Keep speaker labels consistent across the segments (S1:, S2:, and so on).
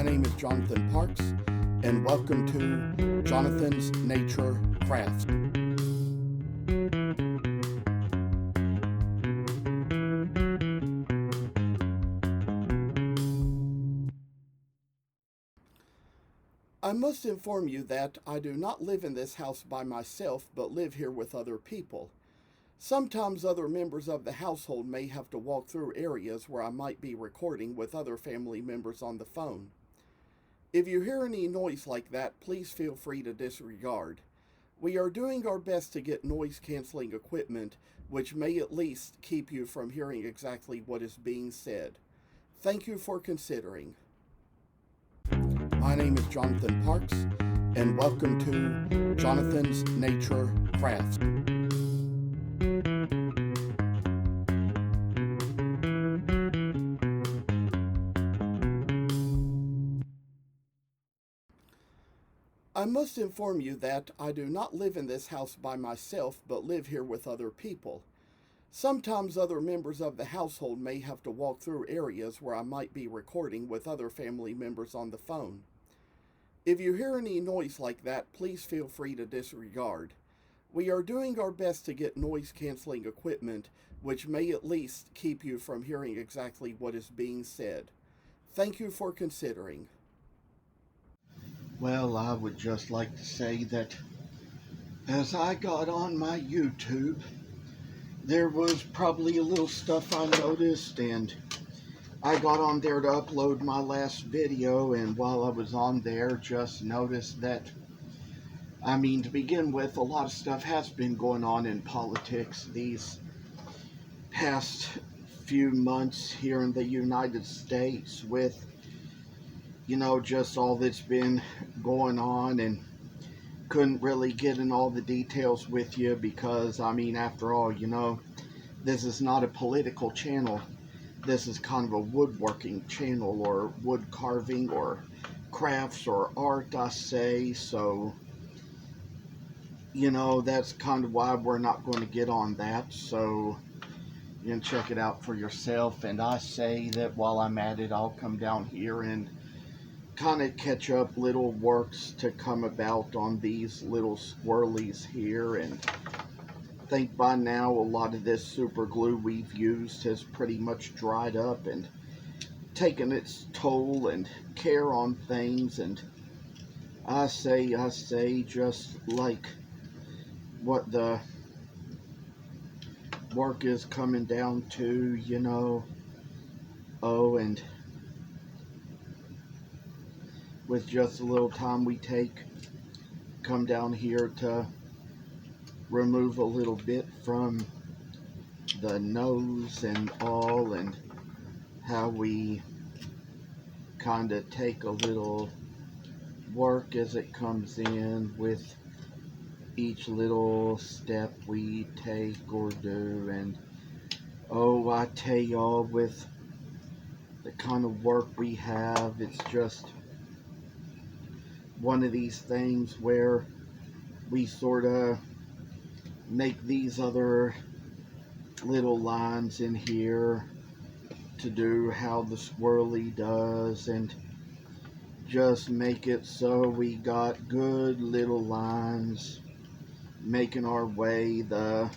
S1: My name is Jonathan Parks, and welcome to Jonathan's Nature Crafts. I must inform you that I do not live in this house by myself, but live here with other people. Sometimes other members of the household may have to walk through areas where I might be recording with other family members on the phone. If you hear any noise like that, please feel free to disregard. We are doing our best to get noise canceling equipment, which may at least keep you from hearing exactly what is being said. Thank you for considering. My name is Jonathan Parks, and welcome to Jonathan's Nature Crafts. I must inform you that I do not live in this house by myself, but live here with other people. Sometimes other members of the household may have to walk through areas where I might be recording with other family members on the phone. If you hear any noise like that, please feel free to disregard. We are doing our best to get noise canceling equipment, which may at least keep you from hearing exactly what is being said. Thank you for considering.
S2: Well, I would just like to say that as I got on my YouTube, there was probably a little stuff I noticed, and I got on there to upload my last video, and while I was on there, just noticed that, to begin with, a lot of stuff has been going on in politics these past few months here in the United States with, just all that's been going on, and couldn't really get in all the details with you because, after all, this is not a political channel. This is kind of a woodworking channel, or wood carving, or crafts, or art, I say. So, that's kind of why we're not going to get on that. So, you can check it out for yourself. And I say that while I'm at it, I'll come down here and kind of catch up little works to come about on these little squirrelies here. And I think by now a lot of this super glue we've used has pretty much dried up and taken its toll and care on things. And I say just like what the work is coming down to, and with just a little time we come down here to remove a little bit from the nose and all, and how we kind of take a little work as it comes in with each little step we take or do. And I tell y'all, with the kind of work we have, it's just one of these things where we sort of make these other little lines in here to do how the swirly does, and just make it so we got good little lines making our way, the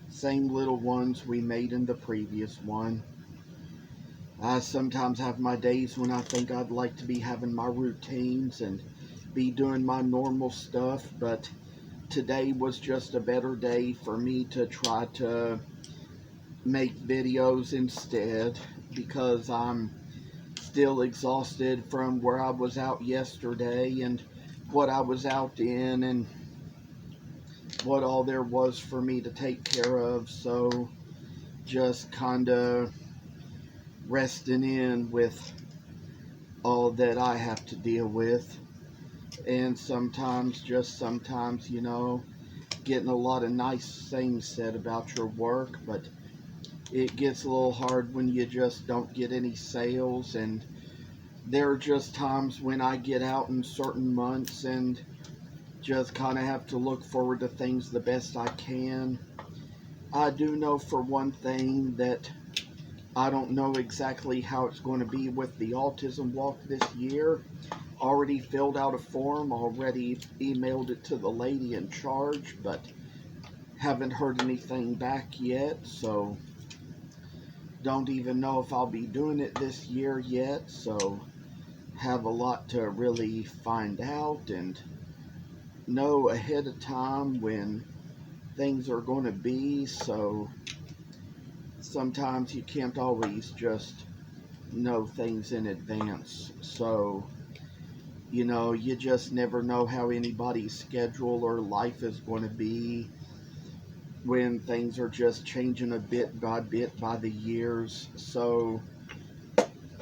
S2: same little ones we made in the previous one. I sometimes have my days when I think I'd like to be having my routines and be doing my normal stuff, but today was just a better day for me to try to make videos instead, because I'm still exhausted from where I was out yesterday and what I was out in and what all there was for me to take care of. So just kind of resting in with all that I have to deal with. And sometimes, getting a lot of nice things said about your work, but it gets a little hard when you just don't get any sales. And there are just times when I get out in certain months and just kind of have to look forward to things the best I can. I do know for one thing that I don't know exactly how it's going to be with the autism walk this year. Already filled out a form, already emailed it to the lady in charge, but haven't heard anything back yet, so don't even know if I'll be doing it this year yet, so have a lot to really find out and know ahead of time when things are going to be, so sometimes you can't always just know things in advance. So, you just never know how anybody's schedule or life is going to be when things are just changing a bit by the years. So,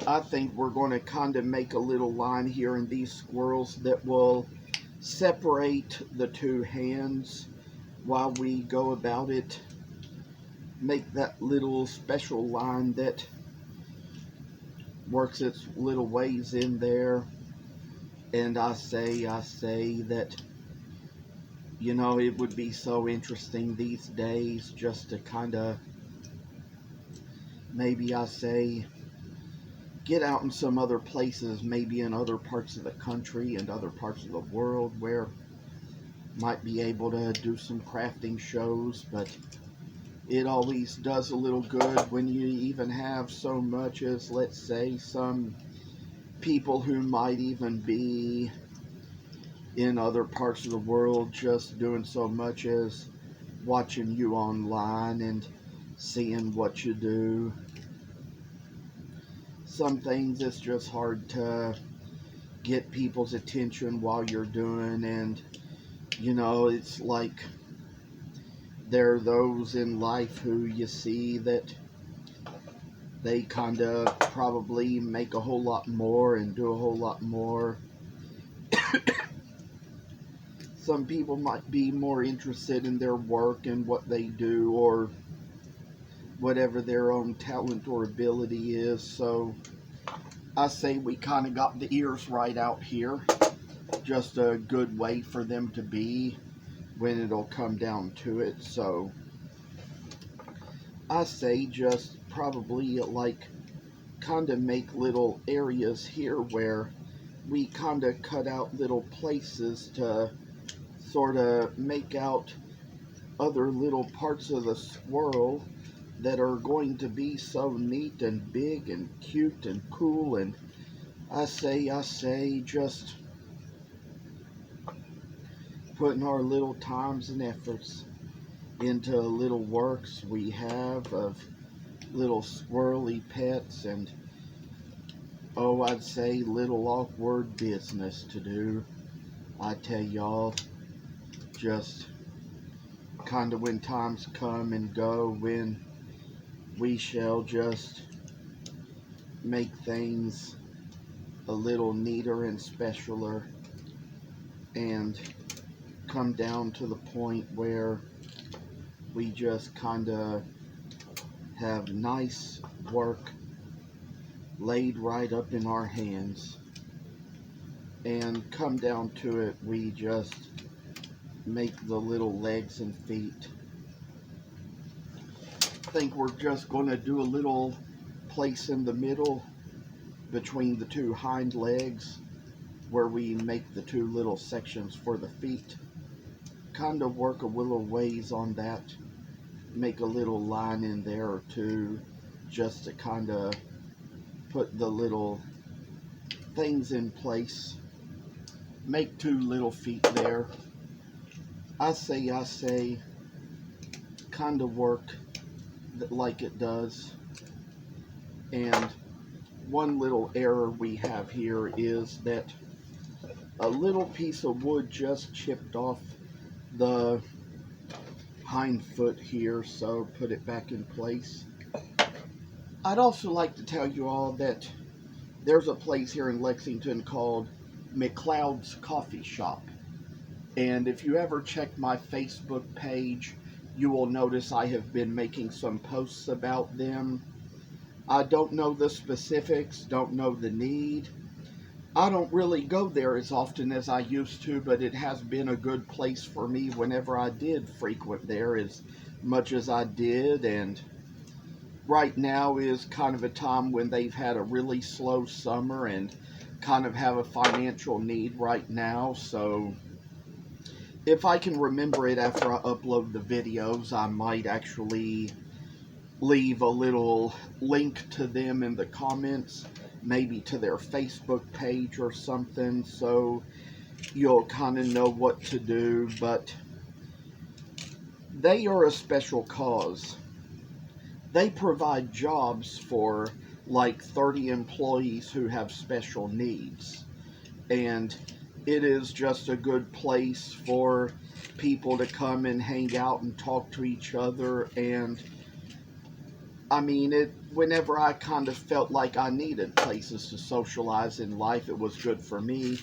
S2: I think we're going to kind of make a little line here in these squirrels that will separate the two hands while we go about it. Make that little special line that works its little ways in there. And I say that, it would be so interesting these days just to kind of, maybe I say, get out in some other places, maybe in other parts of the country and other parts of the world where might be able to do some crafting shows, but it always does a little good when you even have so much as, let's say, some people who might even be in other parts of the world just doing so much as watching you online and seeing what you do. Some things it's just hard to get people's attention while you're doing, and it's like there are those in life who you see that they kind of probably make a whole lot more and do a whole lot more. Some people might be more interested in their work and what they do or whatever their own talent or ability is. So I say we kind of got the ears right out here. Just a good way for them to be when it'll come down to it. So I say just probably like kind of make little areas here where we kind of cut out little places to sort of make out other little parts of the squirrel that are going to be so neat and big and cute and cool. And I say just putting our little times and efforts into little works we have of little squirrely pets and, oh, I'd say little awkward business to do. I tell y'all, just kind of when times come and go, when we shall just make things a little neater and specialer and come down to the point where we just kind of have nice work laid right up in our hands, and come down to it, we just make the little legs and feet. I think we're just going to do a little place in the middle between the two hind legs where we make the two little sections for the feet. Kind of work a little ways on that, make a little line in there or two just to kind of put the little things in place. Make two little feet there. I say, kind of work like it does. And one little error we have here is that a little piece of wood just chipped off the hind foot here, so put it back in place. I'd also like to tell you all that there's a place here in Lexington called McLeod's Coffee Shop. And if you ever check my Facebook page, you will notice I have been making some posts about them. I don't know the specifics, don't know the need. I don't really go there as often as I used to, but it has been a good place for me whenever I did frequent there as much as I did. And right now is kind of a time when they've had a really slow summer and kind of have a financial need right now. So if I can remember it after I upload the videos, I might actually leave a little link to them in the comments, maybe to their Facebook page or something, so you'll kind of know what to do. But they are a special cause. They provide jobs for like 30 employees who have special needs. And it is just a good place for people to come and hang out and talk to each other. And I mean, whenever I kind of felt like I needed places to socialize in life, it was good for me.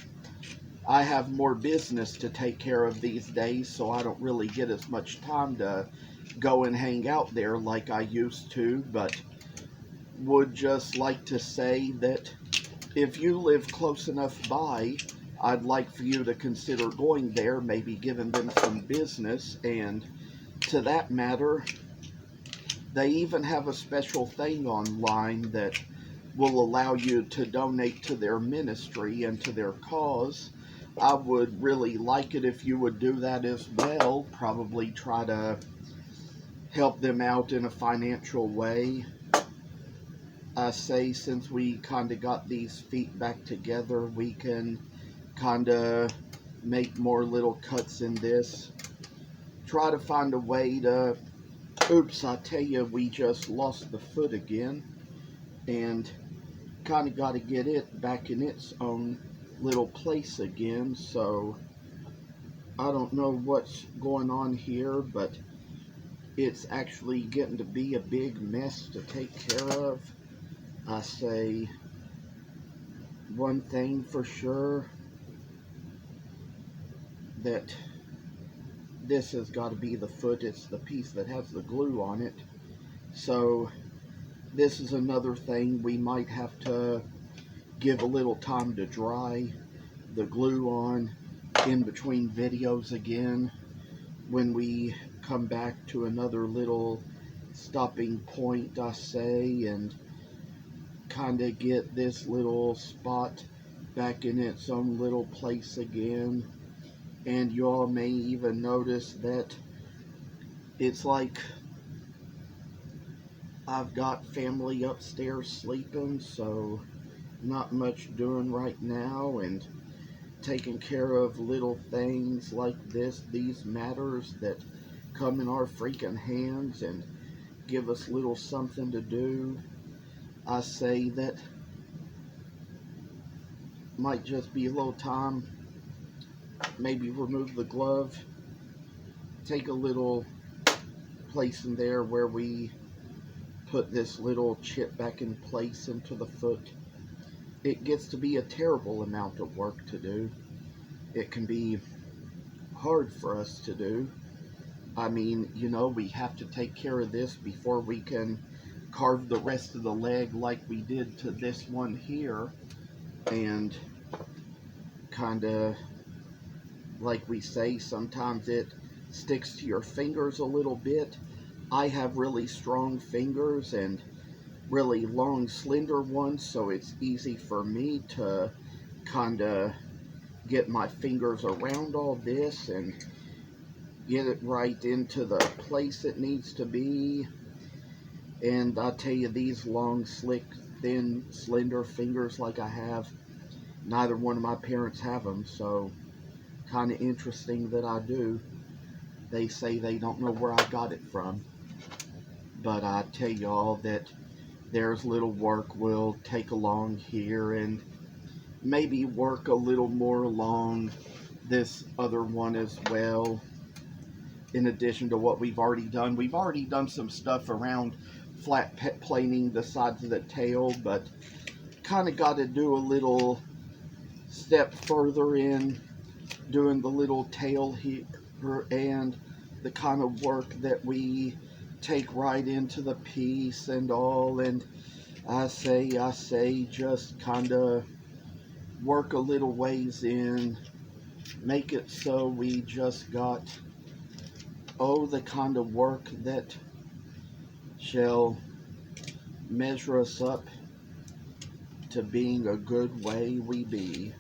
S2: I have more business to take care of these days, so I don't really get as much time to go and hang out there like I used to, but would just like to say that if you live close enough by, I'd like for you to consider going there, maybe giving them some business. And to that matter, they even have a special thing online that will allow you to donate to their ministry and to their cause. I would really like it if you would do that as well. Probably try to help them out in a financial way. I say, since we kind of got these feet back together, we can kind of make more little cuts in this. Try to find a way to... Oops, I tell you, we just lost the foot again. And kind of got to get it back in its own little place again. So I don't know what's going on here, but it's actually getting to be a big mess to take care of. I say one thing for sure, that this has got to be the foot. It's the piece that has the glue on it. So this is another thing we might have to give a little time to dry the glue on in between videos again, when we come back to another little stopping point, I say, and kind of get this little spot back in its own little place again. And you all may even notice that it's like I've got family upstairs sleeping, so not much doing right now, and taking care of little things like these matters that come in our freaking hands and give us little something to do. I say that might just be a little time, maybe remove the glove, take a little place in there where we put this little chip back in place into the foot. It gets to be a terrible amount of work to do. It can be hard for us to do. I mean, you know, we have to take care of this before we can carve the rest of the leg like we did to this one here. And kind of, like we say, sometimes it sticks to your fingers a little bit. I have really strong fingers and really long, slender ones, so it's easy for me to kind of get my fingers around all this and get it right into the place it needs to be. And I tell you, these long, slick, thin, slender fingers like I have, neither one of my parents have them, so kind of interesting that I do. They say they don't know where I got it from, but I tell y'all that there's little work we'll take along here, and maybe work a little more along this other one as well, in addition to what we've already done. We've already done some stuff around flat planing the sides of the tail, but kind of got to do a little step further in doing the little tail here, and the kind of work that we take right into the piece and all. And I say just kind of work a little ways in, make it so we just got, oh, the kind of work that shall measure us up to being a good way we be.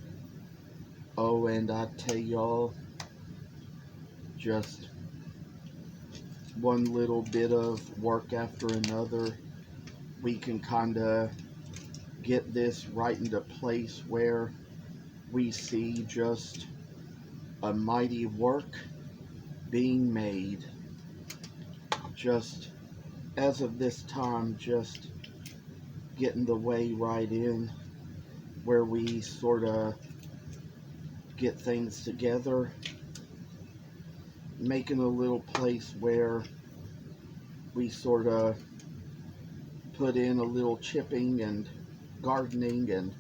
S2: Oh, and I tell y'all, just one little bit of work after another, we can kind of get this right into place where we see just a mighty work being made. Just as of this time, just getting the way right in where we sort of get things together, making a little place where we sort of put in a little chipping and gardening and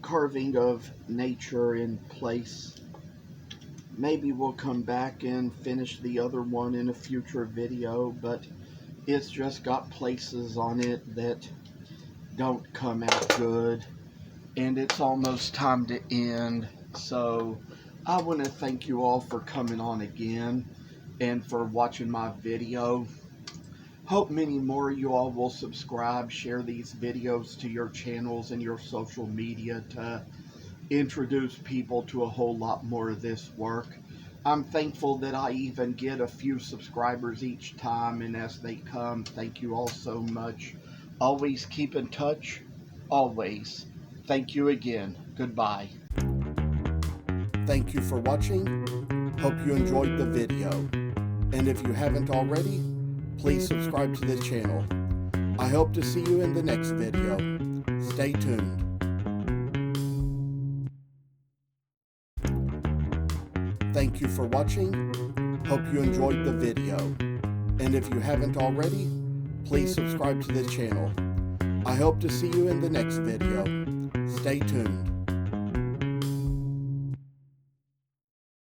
S2: carving of nature in place. Maybe we'll come back and finish the other one in a future video, but it's just got places on it that don't come out good, and it's almost time to end. So I want to thank you all for coming on again and for watching my video. Hope many more of you all will subscribe, share these videos to your channels and your social media to introduce people to a whole lot more of this work. I'm thankful that I even get a few subscribers each time, and as they come, thank you all so much. Always keep in touch, always. Thank you again. Goodbye.
S1: Thank you for watching. Hope you enjoyed the video. And if you haven't already, please subscribe to this channel. I hope to see you in the next video. Stay tuned. Thank you for watching. Hope you enjoyed the video. And if you haven't already, please subscribe to this channel. I hope to see you in the next video. Stay tuned.